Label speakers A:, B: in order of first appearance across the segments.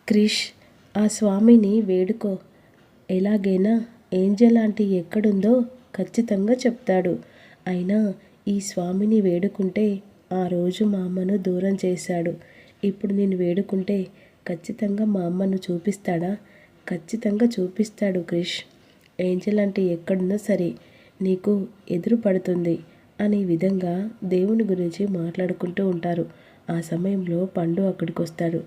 A: క్రిష్, ఆ స్వామిని వేడుకో. ఎలాగైనా ఏంజెల్ ఆంటీ ఎక్కడుందో ఖచ్చితంగా చెప్తాడు. అయినా ఈ స్వామిని వేడుకుంటే ఆ రోజు మా అమ్మను దూరం చేశాడు. ఇప్పుడు నేను వేడుకుంటే ఖచ్చితంగా మా అమ్మను చూపిస్తాడా? ఖచ్చితంగా చూపిస్తాడు క్రిష్. ఏంజెల్ ఆంటీ ఎక్కడున్నా సరే నీకు ఎదురు పడుతుంది అనే విధంగా దేవుని గురించి మాట్లాడుకుంటూ ఉంటారు. ఆ సమయంలో పండు అక్కడికి వస్తాడు.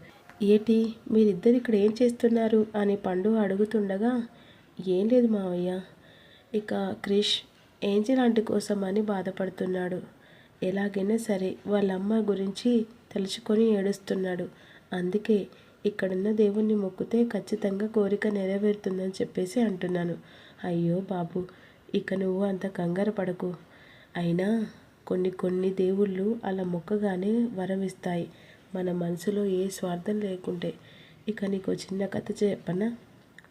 A: ఏటి మీరిద్దరు ఇక్కడ ఏం చేస్తున్నారు అని పండు అడుగుతుండగా, ఏం లేదు మావయ్య, ఇక క్రిష్ ఏంజెల్ ఆంటీ కోసం అని బాధపడుతున్నాడు. ఎలాగైనా సరే వాళ్ళ అమ్మ గురించి తలుచుకొని ఏడుస్తున్నాడు. అందుకే ఇక్కడున్న దేవుణ్ణి మొక్కితే ఖచ్చితంగా కోరిక నెరవేరుతుందని చెప్పేసి అంటున్నాను. అయ్యో బాబు, ఇక నువ్వు అంత కంగారు పడకు. అయినా కొన్ని దేవుళ్ళు అలా మొక్కగానే వరం ఇస్తాయి, మన మనసులో ఏ స్వార్థం లేకుంటే. ఇక నీకు చిన్న కథ చెప్పనా?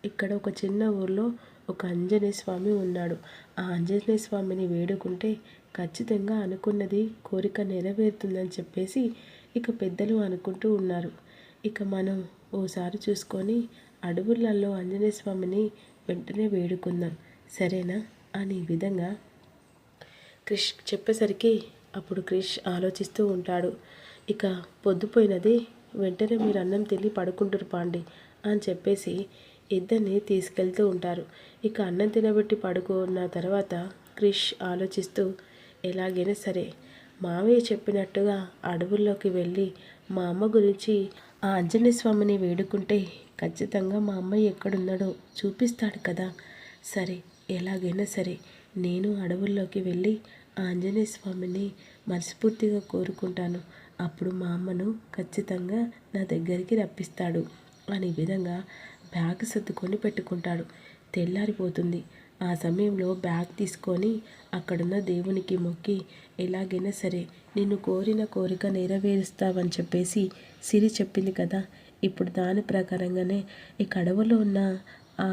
A: ఇక్కడ ఒక చిన్న ఊర్లో ఒక ఆంజనేయ స్వామి ఉన్నాడు. ఆ ఆంజనేయ స్వామిని వేడుకుంటే ఖచ్చితంగా అనుకున్నది కోరిక నెరవేరుతుందని చెప్పేసి ఇక పెద్దలు అనుకుంటూ ఉన్నారు. ఇక మనం ఓసారి చూసుకొని అడవులలో ఆంజనేయ స్వామిని వెంటనే వేడుకుందాం, సరేనా అనే విధంగా క్రిష్ చెప్పేసరికి అప్పుడు క్రిష్ ఆలోచిస్తూ ఉంటాడు. ఇక పొద్దుపోయినది, వెంటనే మీరు అన్నం తిని పడుకుంటారు పాండి అని చెప్పేసి ఇద్దరిని తీసుకెళ్తూ ఉంటారు. ఇక అన్నం తినబెట్టి పడుకున్న తర్వాత క్రిష్ ఆలోచిస్తూ, ఎలాగైనా సరే మావయ్య చెప్పినట్టుగా అడవుల్లోకి వెళ్ళి మా అమ్మ గురించి ఆ ఆంజనేయ స్వామిని వేడుకుంటే ఖచ్చితంగా మా అమ్మాయి ఎక్కడున్నాడో చూపిస్తాడు కదా. సరే, ఎలాగైనా సరే నేను అడవుల్లోకి వెళ్ళి ఆ ఆంజనేయ స్వామిని మనస్ఫూర్తిగా కోరుకుంటాను. అప్పుడు మా అమ్మను ఖచ్చితంగా నా దగ్గరికి రప్పిస్తాడు అనే విధంగా బ్యాగ్ సర్దుకొని పెట్టుకుంటాడు. తెల్లారిపోతుంది. ఆ సమయంలో బ్యాగ్ తీసుకొని అక్కడున్న దేవునికి మొక్కి, ఎలాగైనా సరే నిన్ను కోరిన కోరిక నెరవేరుస్తావని చెప్పేసి సిరి చెప్పింది కదా, ఇప్పుడు దాని ప్రకారంగానే ఈ కడవలో ఉన్న ఆ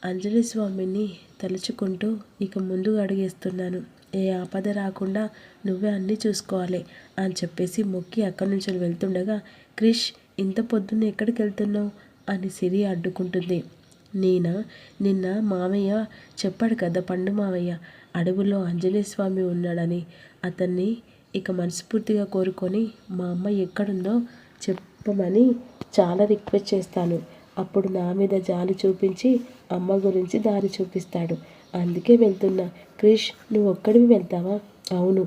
A: ఆంజనేయ స్వామిని తలుచుకుంటూ ఇక ముందుకు అడుగేస్తున్నాను. ఏ ఆపద రాకుండా నువ్వే అన్నీ చూసుకోవాలి అని చెప్పేసి మొక్కి అక్కడి నుంచి వెళ్తుండగా, క్రిష్ ఇంత పొద్దున్న ఎక్కడికి వెళ్తున్నావు అని సిరి అడ్డుకుంటుంది. నిన్న మామయ్య చెప్పాడు కదా, పండు మామయ్య అడవుల్లో ఆంజనేయ స్వామి ఉన్నాడని. అతన్ని ఇక మనస్ఫూర్తిగా కోరుకొని మా అమ్మ ఎక్కడుందో చెప్పమని చాలా రిక్వెస్ట్ చేస్తాను. అప్పుడు నా మీద జాలి చూపించి అమ్మ గురించి దారి చూపిస్తాడు. అందుకే వెళ్తున్నా. క్రిష్, నువ్వు ఒక్కడివి వెళ్తావా? అవును,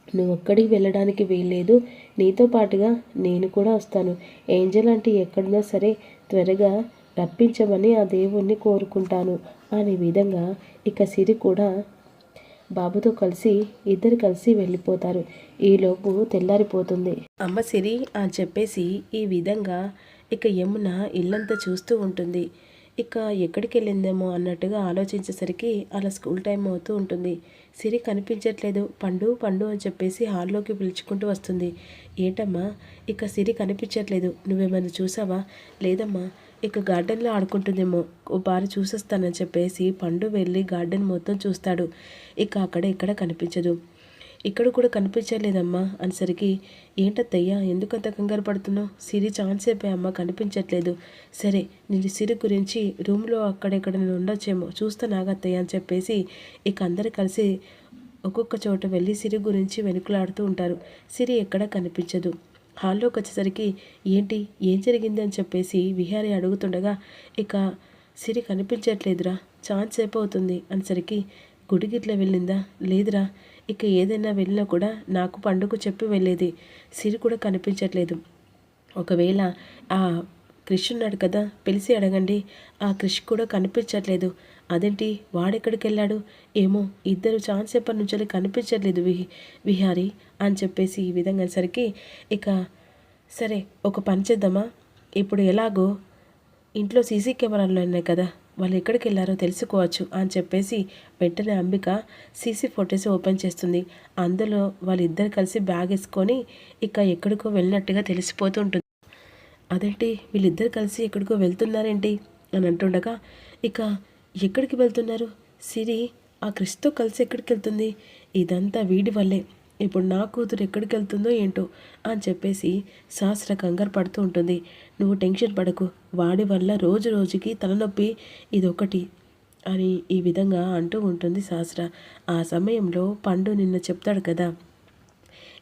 A: నువ్వు ఒక్కడికి వెళ్ళడానికి వీల్లేదు, నీతో పాటుగా నేను కూడా వస్తాను. ఏంజెల్ అంటే ఎక్కడున్నా సరే త్వరగా రప్పించమని ఆ దేవుణ్ణి కోరుకుంటాను అనే విధంగా ఇక సిరి కూడా బాబుతో కలిసి ఇద్దరు కలిసి వెళ్ళిపోతారు. ఈలోపు తెల్లారిపోతుంది. అమ్మ సిరి అని చెప్పేసి ఈ విధంగా ఇక యమున ఇల్లంతా చూస్తూ ఉంటుంది. ఇక ఎక్కడికి వెళ్ళిందేమో అన్నట్టుగా ఆలోచించేసరికి అలా స్కూల్ టైం అవుతూ ఉంటుంది. సిరి కనిపించట్లేదు. పండు పండు అని చెప్పేసి హాల్లోకి పిలుచుకుంటూ వస్తుంది. ఏంటమ్మా, ఇక సిరి కనిపించట్లేదు, నువ్వేమైనా చూసావా? లేదమ్మా, ఇక గార్డెన్లో ఆడుకుంటుందేమో, ఓ బారి చూసొస్తానని చెప్పేసి పండు వెళ్ళి గార్డెన్ మొత్తం చూస్తాడు. ఇక అక్కడ ఇక్కడ కనిపించదు. ఇక్కడ కూడా కనిపించలేదమ్మా అనేసరికి, ఏంటత్తయ్యా ఎందుకంత కంగారు పడుతున్నావు? సిరి ఛాన్స్ అయిపోయా అమ్మ, కనిపించట్లేదు. సరే, నేను సిరి గురించి రూమ్లో అక్కడెక్కడ నేను ఉండొచ్చేమో చూస్తాను ఆగత్తయ్య అని చెప్పేసి ఇక అందరు కలిసి ఒక్కొక్క చోట వెళ్ళి సిరి గురించి వెనుకలాడుతూ ఉంటారు. సిరి ఎక్కడా కనిపించదు. హాల్లోకి వచ్చేసరికి ఏంటి, ఏం జరిగింది అని చెప్పేసి విహారీ అడుగుతుండగా, ఇక సిరి కనిపించట్లేదురా, ఛాన్స్ సేపు అవుతుంది అనేసరికి, గుడిగిట్లా వెళ్ళిందా? లేదురా, ఇక ఏదైనా వెళ్ళినా కూడా నాకు పండుగ చెప్పి వెళ్ళేది. సిరి కూడా కనిపించట్లేదు. ఒకవేళ ఆ క్రిష్ ఉన్నాడు కదా, పిలిచి అడగండి, ఆ క్రిష్ కూడా కనిపించట్లేదు. అదేంటి, వాడెక్కడికి వెళ్ళాడు ఏమో, ఇద్దరు ఛాన్స్ ఎప్పటి నుంచో కనిపించట్లేదు విహారీ అని చెప్పేసి ఈ విధంగా సరికి ఇక సరే ఒక పని చేద్దామా, ఇప్పుడు ఎలాగో ఇంట్లో సీసీ కెమెరాలు ఉన్నాయి కదా, వాళ్ళు ఎక్కడికి వెళ్ళారో తెలుసుకోవచ్చు అని చెప్పేసి వెంటనే అంబిక సీసీ ఫొటోస్ ఓపెన్ చేస్తుంది. అందులో వాళ్ళిద్దరు కలిసి బ్యాగ్ వేసుకొని ఇక ఎక్కడికో వెళ్ళినట్టుగా తెలిసిపోతూ ఉంటుంది. అదేంటి, వీళ్ళిద్దరు కలిసి ఎక్కడికో వెళ్తున్నారేంటి అని అంటుండగా, ఇక ఎక్కడికి వెళ్తున్నారు? సిరి ఆ క్రిష్తో కలిసి ఎక్కడికి వెళ్తుంది? ఇదంతా వీడి వల్లే. ఇప్పుడు నా కూతురు ఎక్కడికి వెళ్తుందో ఏంటో అని చెప్పేసి సహస్ర కంగారు పడుతూ ఉంటుంది. నువ్వు టెన్షన్ పడకు, వాడి వల్ల రోజు రోజుకి తలనొప్పి ఇదొకటి అని ఈ విధంగా అంటూ ఉంటుంది సహస్ర. ఆ సమయంలో పండు నిన్న చెప్తాడు కదా,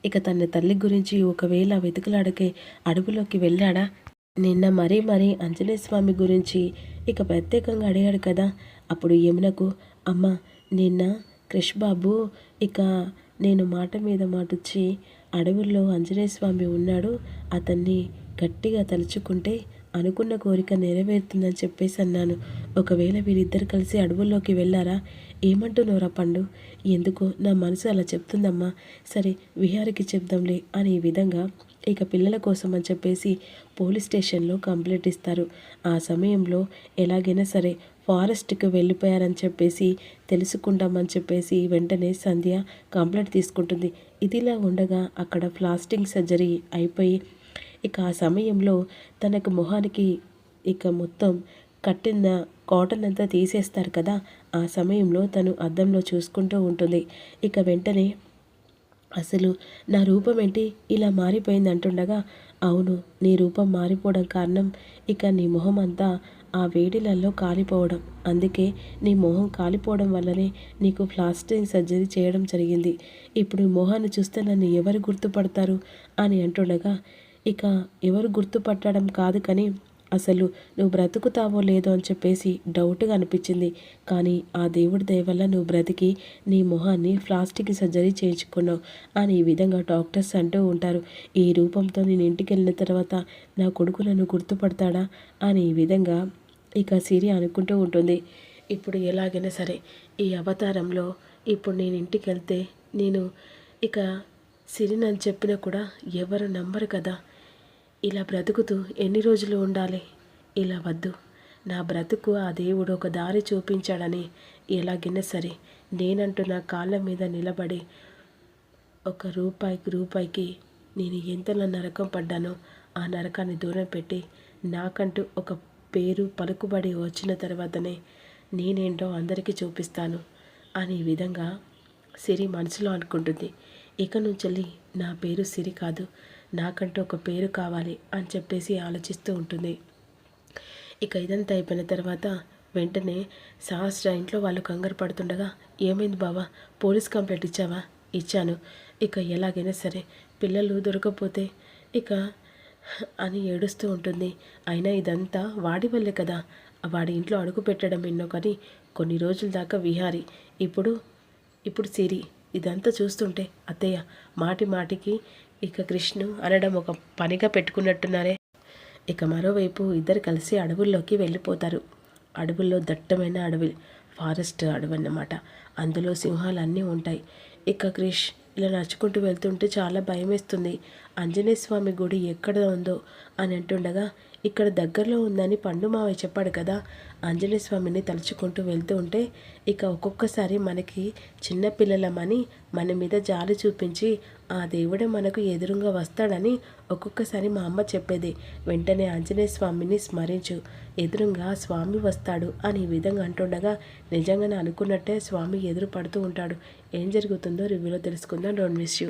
A: ఇక తన తల్లి గురించి ఒకవేళ వెతుకులాడకే అడవిలోకి వెళ్ళాడా, నిన్న మరీ ఆంజనేయ స్వామి గురించి ఇక ప్రత్యేకంగా అడిగాడు కదా. అప్పుడు యమునకు, అమ్మ నిన్న క్రిష్ బాబు ఇక నేను మాట మీద మాటొచ్చి అడవుల్లో ఆంజనేయ స్వామి ఉన్నాడు, అతన్ని గట్టిగా తలుచుకుంటే అనుకున్న కోరిక నెరవేరుతుందని చెప్పేసి అన్నాను. ఒకవేళ వీరిద్దరు కలిసి అడవుల్లోకి వెళ్ళారా, ఏమంటున్నారా పండు? ఎందుకో నా మనసు అలా చెప్తుందమ్మా. సరే విహారికి చెప్దాంలే అని ఈ విధంగా ఇక పిల్లల కోసం అని చెప్పేసి పోలీస్ స్టేషన్లో కంప్లైంట్ ఇస్తారు. ఆ సమయంలో ఎలాగైనా సరే ఫారెస్ట్కి వెళ్ళిపోయారని చెప్పేసి తెలుసుకుంటామని చెప్పేసి వెంటనే సంధ్య కంప్లైంట్ తీసుకుంటుంది. ఇదిలా ఉండగా అక్కడ ప్లాస్టిక్ సర్జరీ అయిపోయి ఇక ఆ సమయంలో తనకు మొహానికి ఇక మొత్తం కట్టిన కాటన్ అంతా తీసేస్తారు కదా. ఆ సమయంలో తను అద్దంలో చూసుకుంటూ ఉంటుంది. ఇక వెంటనే అసలు నా రూపం ఏంటి ఇలా మారిపోయింది అంటుండగా, అవును నీ రూపం మారిపోవడం కారణం ఇక నీ మొహం అంతా ఆ వేడిలలో కాలిపోవడం, అందుకే నీ మొహం కాలిపోవడం వల్లనే నీకు ప్లాస్టిక్ సర్జరీ చేయడం జరిగింది. ఇప్పుడు మొహాన్ని చూస్తే నన్ను ఎవరు గుర్తుపడతారు అని అంటుండగా, ఇక ఎవరు గుర్తుపట్టడం కాదు కానీ అసలు నువ్వు బ్రతుకుతావో లేదో అని చెప్పేసి డౌట్గా అనిపించింది. కానీ ఆ దేవుడి దయ వల్ల నువ్వు బ్రతికి నీ మొహాన్ని ప్లాస్టిక్ సర్జరీ చేయించుకున్నావు అని ఈ విధంగా డాక్టర్స్ అంటూ ఉంటారు. ఈ రూపంతో నేను ఇంటికి వెళ్ళిన తర్వాత నా కొడుకు నన్ను గుర్తుపడతాడా అని ఈ విధంగా ఇక సిరి అనుకుంటూ ఉంటుంది. ఇప్పుడు ఎలాగైనా సరే ఈ అవతారంలో ఇప్పుడు నేను ఇంటికి వెళ్తే నేను ఇక సిరిని అని చెప్పినా కూడా ఎవరు నమ్మరు కదా. ఇలా బ్రతుకుతూ ఎన్ని రోజులు ఉండాలి? ఇలా వద్దు, నా బ్రతుకు ఆ దేవుడు ఒక దారి చూపించాడని ఎలాగైనా సరే నేనంటూ నా కాళ్ళ మీద నిలబడి ఒక రూపాయికి నేను ఎంతలా నరకం పడ్డానో ఆ నరకాన్ని దూరం పెట్టి నాకంటూ ఒక పేరు పలుకుబడి వచ్చిన తర్వాతనే నేనేంటో అందరికీ చూపిస్తాను అని ఈ విధంగా సిరి మనసులో అనుకుంటుంది. ఇక నుంచి నా పేరు సిరి కాదు, నాకంటూ ఒక పేరు కావాలి అని చెప్పేసి ఆలోచిస్తూ ఉంటుంది. ఇక ఇదంతా అయిపోయిన తర్వాత వెంటనే సహస్ర ఇంట్లో వాళ్ళు కంగారు పడుతుండగా, ఏమైంది బావా, పోలీస్ కంప్లైంట్ ఇచ్చావా? ఇచ్చాను. ఇక ఎలాగైనా సరే పిల్లలు దొరకకపోతే ఇక అని ఏడుస్తూ ఉంటుంది. అయినా ఇదంతా వాడి వల్లే కదా, వాడి ఇంట్లో అడుగు పెట్టడం ఎన్నో కానీ కొన్ని రోజుల దాకా విహారి, ఇప్పుడు సిరి, ఇదంతా చూస్తుంటే అత్తయ్య మాటికి ఇక కృష్ణు అనడం ఒక పనిగా పెట్టుకున్నట్టున్నారే. ఇక మరోవైపు ఇద్దరు కలిసి అడవుల్లోకి వెళ్ళిపోతారు. అడవుల్లో దట్టమైన అడవి, ఫారెస్ట్ అడవి అన్నమాట. అందులో సింహాలు అన్నీ ఉంటాయి. ఇక క్రిష్ ఇలా నడుచుకుంటూ వెళ్తుంటే చాలా భయం వేస్తుంది. ఆంజనేయ స్వామి గుడి ఎక్కడ ఉందో అని అంటుండగా, ఇక్కడ దగ్గరలో ఉందని పండు మావయ్య చెప్పాడు కదా. ఆంజనేయ స్వామిని తలుచుకుంటూ వెళ్తూ ఉంటే ఇక ఒక్కొక్కసారి మనకి చిన్నపిల్లలమని మన మీద జాలి చూపించి ఆ దేవుడే మనకు ఎదురుగా వస్తాడని ఒక్కొక్కసారి మా అమ్మ చెప్పేది. వెంటనే ఆంజనేయ స్వామిని స్మరించు, ఎదురుగా స్వామి వస్తాడు అని ఈ విధంగా అంటుండగా నిజంగానే అనుకున్నట్టే స్వామి ఎదురు పడుతూ ఉంటాడు. ఏం జరుగుతుందో రివ్యూలో తెలుసుకుందాం. Don't miss you.